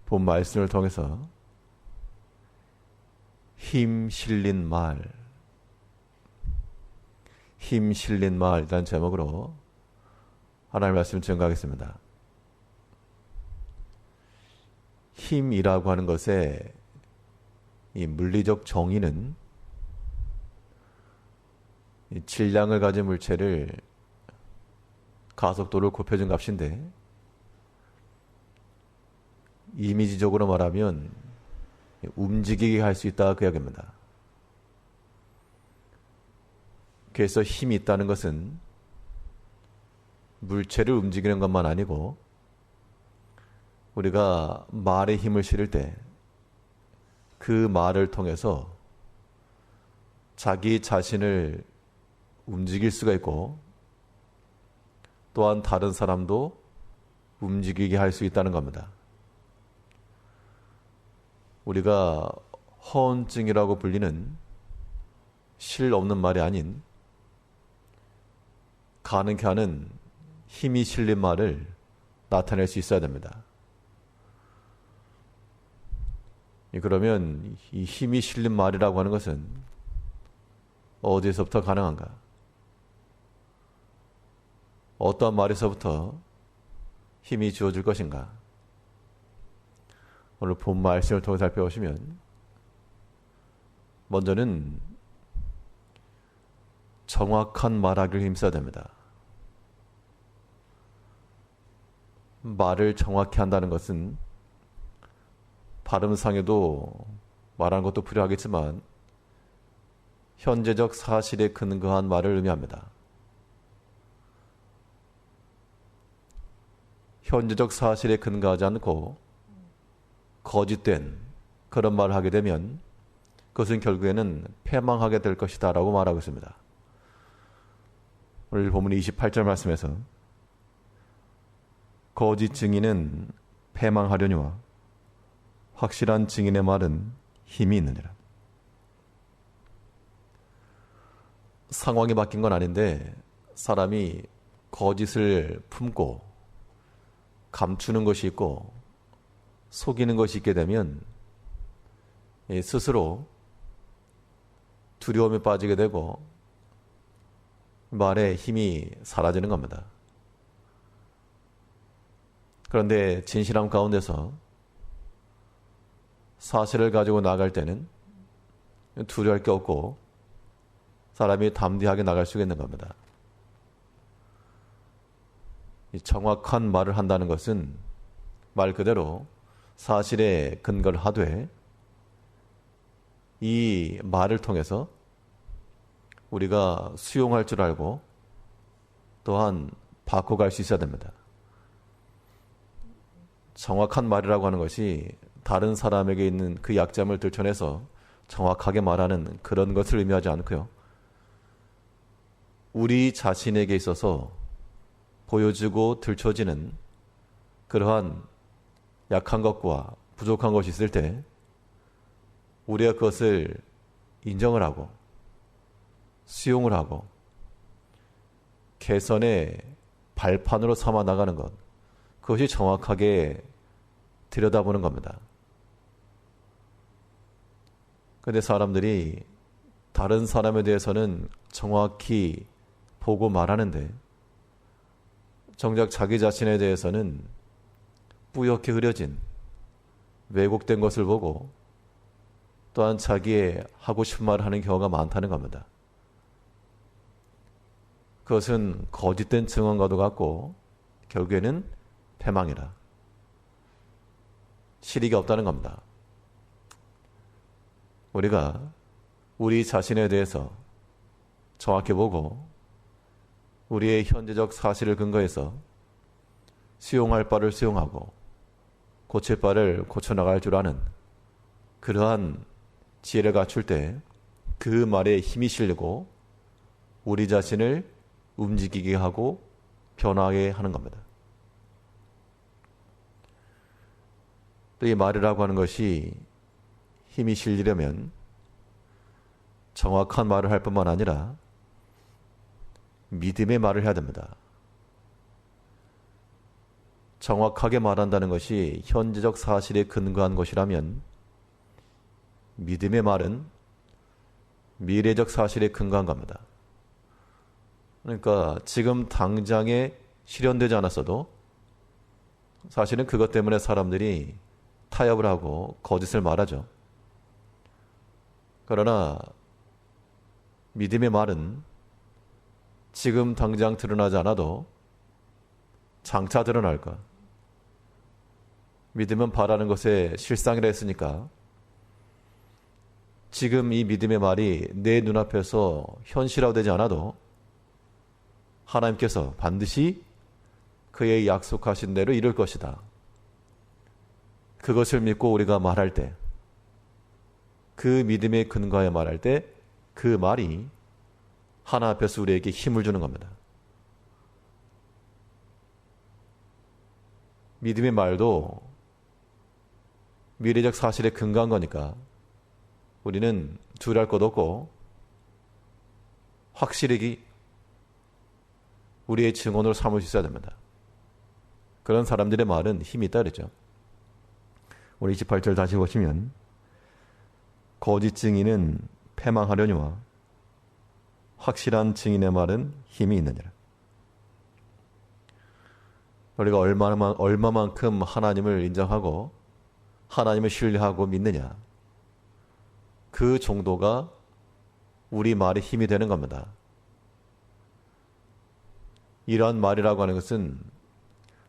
본 말씀을 통해서 힘 실린 말, 힘 실린 말이라는 제목으로 하나님의 말씀을 증거하겠습니다. 힘이라고 하는 것의 이 물리적 정의는 이 질량을 가진 물체를 가속도를 곱해준 값인데, 이미지적으로 말하면 움직이게 할 수 있다 그 이야기입니다. 그래서 힘이 있다는 것은 물체를 움직이는 것만 아니고, 우리가 말에 힘을 실을 때 그 말을 통해서 자기 자신을 움직일 수가 있고, 또한 다른 사람도 움직이게 할 수 있다는 겁니다. 우리가 허언증이라고 불리는 실 없는 말이 아닌 가능케 하는 힘이 실린 말을 나타낼 수 있어야 됩니다. 그러면 이 힘이 실린 말이라고 하는 것은 어디에서부터 가능한가? 어떠한 말에서부터 힘이 주어질 것인가? 오늘 본 말씀을 통해 살펴보시면, 먼저는 정확한 말하기를 힘써야 됩니다. 말을 정확히 한다는 것은 발음상에도 말하는 것도 필요하겠지만 현재적 사실에 근거한 말을 의미합니다. 현재적 사실에 근거하지 않고 거짓된 그런 말을 하게 되면 그것은 결국에는 패망하게 될 것이다 라고 말하고 있습니다. 오늘 본문 28절 말씀에서 거짓 증인은 패망하려니와 확실한 증인의 말은 힘이 있느니라. 상황이 바뀐 건 아닌데 사람이 거짓을 품고 감추는 것이 있고 속이는 것이 있게 되면 스스로 두려움에 빠지게 되고 말에 힘이 사라지는 겁니다. 그런데 진실함 가운데서 사실을 가지고 나갈 때는 두려워할 게 없고 사람이 담대하게 나갈 수 있는 겁니다. 이 정확한 말을 한다는 것은 말 그대로 사실에 근거를 하되, 이 말을 통해서 우리가 수용할 줄 알고 또한 바꿔갈 수 있어야 됩니다. 정확한 말이라고 하는 것이 다른 사람에게 있는 그 약점을 들춰내서 정확하게 말하는 그런 것을 의미하지 않고요, 우리 자신에게 있어서 보여지고 들춰지는 그러한 약한 것과 부족한 것이 있을 때 우리가 그것을 인정을 하고 수용을 하고 개선의 발판으로 삼아 나가는 것, 그것이 정확하게 들여다보는 겁니다. 그런데 사람들이 다른 사람에 대해서는 정확히 보고 말하는데 정작 자기 자신에 대해서는 뿌옇게 흐려진 왜곡된 것을 보고 또한 자기의 하고 싶은 말을 하는 경우가 많다는 겁니다. 그것은 거짓된 증언과도 같고 결국에는 패망이라, 실익이 없다는 겁니다. 우리가 우리 자신에 대해서 정확히 보고 우리의 현재적 사실을 근거해서 수용할 바를 수용하고 고칠 바를 고쳐나갈 줄 아는 그러한 지혜를 갖출 때 그 말에 힘이 실리고 우리 자신을 움직이게 하고 변화하게 하는 겁니다. 또 이 말이라고 하는 것이 힘이 실리려면 정확한 말을 할 뿐만 아니라 믿음의 말을 해야 됩니다. 정확하게 말한다는 것이 현재적 사실에 근거한 것이라면 믿음의 말은 미래적 사실에 근거한 겁니다. 그러니까 지금 당장에 실현되지 않았어도 사실은 그것 때문에 사람들이 타협을 하고 거짓을 말하죠. 그러나 믿음의 말은 지금 당장 드러나지 않아도 장차 드러날 것. 믿음은 바라는 것의 실상이라 했으니까 지금 이 믿음의 말이 내 눈앞에서 현실화되지 않아도 하나님께서 반드시 그의 약속하신 대로 이룰 것이다. 그것을 믿고 우리가 말할 때, 그 믿음의 근거에 말할 때 그 말이 하나 앞에서 우리에게 힘을 주는 겁니다. 믿음의 말도 미래적 사실에 근거한 거니까 우리는 두려울 것 없고 확실히 우리의 증언으로 삼을 수 있어야 됩니다. 그런 사람들의 말은 힘이 있다 그랬죠. 우리 28절 다시 보시면 거짓 증인은 패망하려니와 확실한 증인의 말은 힘이 있느니라. 우리가 얼마만큼 하나님을 인정하고 하나님을 신뢰하고 믿느냐, 그 정도가 우리 말에 힘이 되는 겁니다. 이러한 말이라고 하는 것은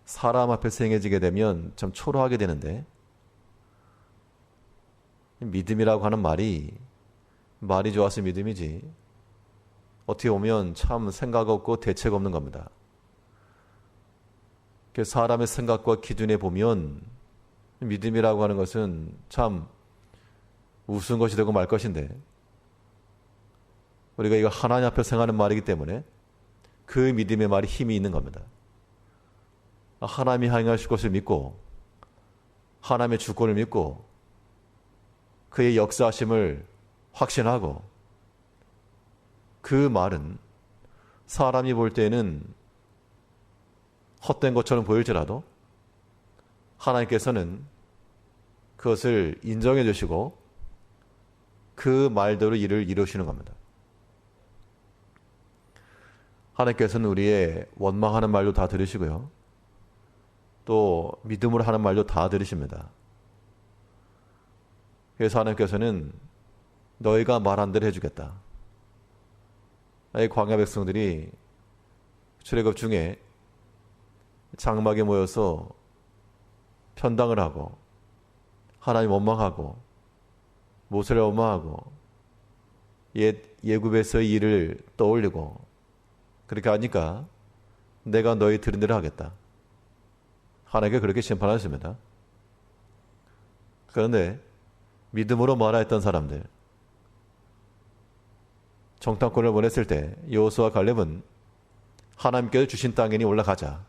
사람 앞에서 행해지게 되면 참 초라하게 되는데, 믿음이라고 하는 말이 좋아서 믿음이지 어떻게 보면 참 생각 없고 대책 없는 겁니다. 사람의 생각과 기준에 보면 믿음이라고 하는 것은 참 우스운 것이 되고 말 것인데, 우리가 이거 하나님 앞에서 행하는 말이기 때문에 그 믿음의 말이 힘이 있는 겁니다. 하나님이 행하실 것을 믿고 하나님의 주권을 믿고 그의 역사하심을 확신하고, 그 말은 사람이 볼 때는 헛된 것처럼 보일지라도 하나님께서는 그것을 인정해 주시고 그 말대로 일을 이루시는 겁니다. 하나님께서는 우리의 원망하는 말도 다 들으시고요, 또 믿음으로 하는 말도 다 들으십니다. 그래서 하나님께서는 너희가 말한 대로 해주겠다. 이 광야 백성들이 출애굽 중에 장막에 모여서 편당을 하고 하나님 원망하고 모세를 원망하고 예굽에서의 일을 떠올리고 그렇게 하니까 내가 너희 들은 대로 하겠다. 하나님께 그렇게 심판하셨습니다. 그런데 믿음으로 말하였던 사람들, 정탐꾼을 보냈을 때 여호수아와 갈렙은 하나님께서 주신 땅이니 올라가자.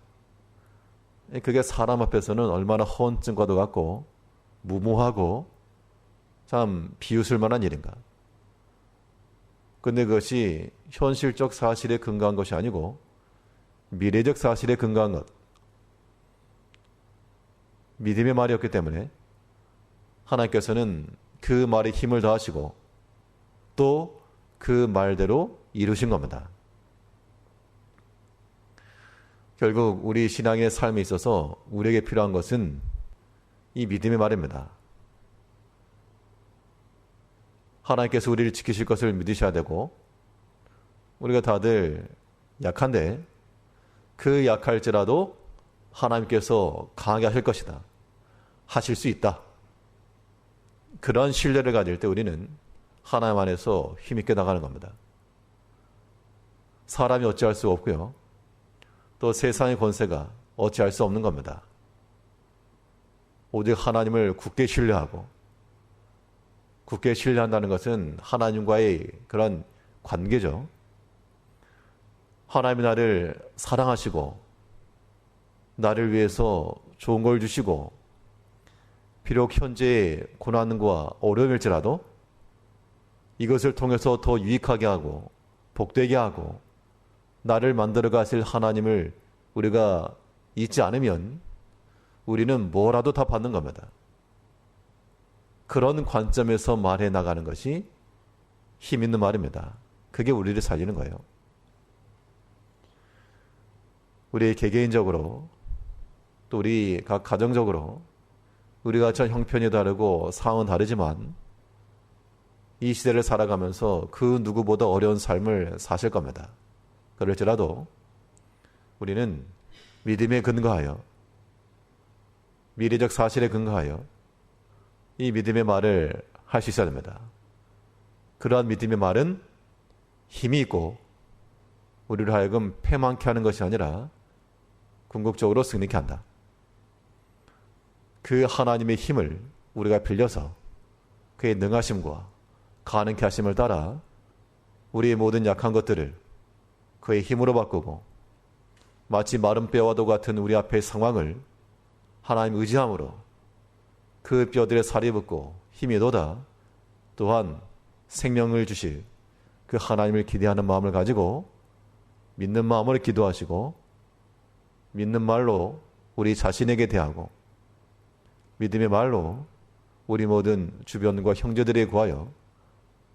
그게 사람 앞에서는 얼마나 허언증과도 같고 무모하고 참 비웃을 만한 일인가. 근데 그것이 현실적 사실에 근거한 것이 아니고 미래적 사실에 근거한 것, 믿음의 말이었기 때문에 하나님께서는 그 말에 힘을 더하시고 또 그 말대로 이루신 겁니다. 결국 우리 신앙의 삶에 있어서 우리에게 필요한 것은 이 믿음의 말입니다. 하나님께서 우리를 지키실 것을 믿으셔야 되고, 우리가 다들 약한데 그 약할지라도 하나님께서 강하게 하실 것이다, 하실 수 있다, 그런 신뢰를 가질 때 우리는 하나님 안에서 힘있게 나가는 겁니다. 사람이 어찌할 수 없고요, 또 세상의 권세가 어찌할 수 없는 겁니다. 오직 하나님을 굳게 신뢰하고, 굳게 신뢰한다는 것은 하나님과의 그런 관계죠. 하나님이 나를 사랑하시고 나를 위해서 좋은 걸 주시고, 비록 현재의 고난과 어려움일지라도 이것을 통해서 더 유익하게 하고 복되게 하고 나를 만들어 가실 하나님을 우리가 잊지 않으면 우리는 뭐라도 다 받는 겁니다. 그런 관점에서 말해 나가는 것이 힘 있는 말입니다. 그게 우리를 살리는 거예요. 우리 개개인적으로 또 우리 각 가정적으로 우리가 전 형편이 다르고 상황은 다르지만 이 시대를 살아가면서 그 누구보다 어려운 삶을 사실 겁니다. 그럴지라도 우리는 믿음에 근거하여 미래적 사실에 근거하여 이 믿음의 말을 할 수 있어야 됩니다. 그러한 믿음의 말은 힘이 있고 우리를 하여금 패망케 하는 것이 아니라 궁극적으로 승리케 한다. 그 하나님의 힘을 우리가 빌려서 그의 능하심과 가능케 하심을 따라 우리의 모든 약한 것들을 그의 힘으로 바꾸고 마치 마른 뼈와도 같은 우리 앞의 상황을 하나님 의지함으로 그 뼈들의 살이 붙고 힘이 돋아 또한 생명을 주실 그 하나님을 기대하는 마음을 가지고 믿는 마음으로 기도하시고 믿는 말로 우리 자신에게 대하고 믿음의 말로 우리 모든 주변과 형제들에 구하여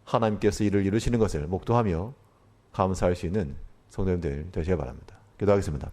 하나님께서 일을 이루시는 것을 목도하며 감사할 수 있는 성도님들 되시기 바랍니다. 기도하겠습니다.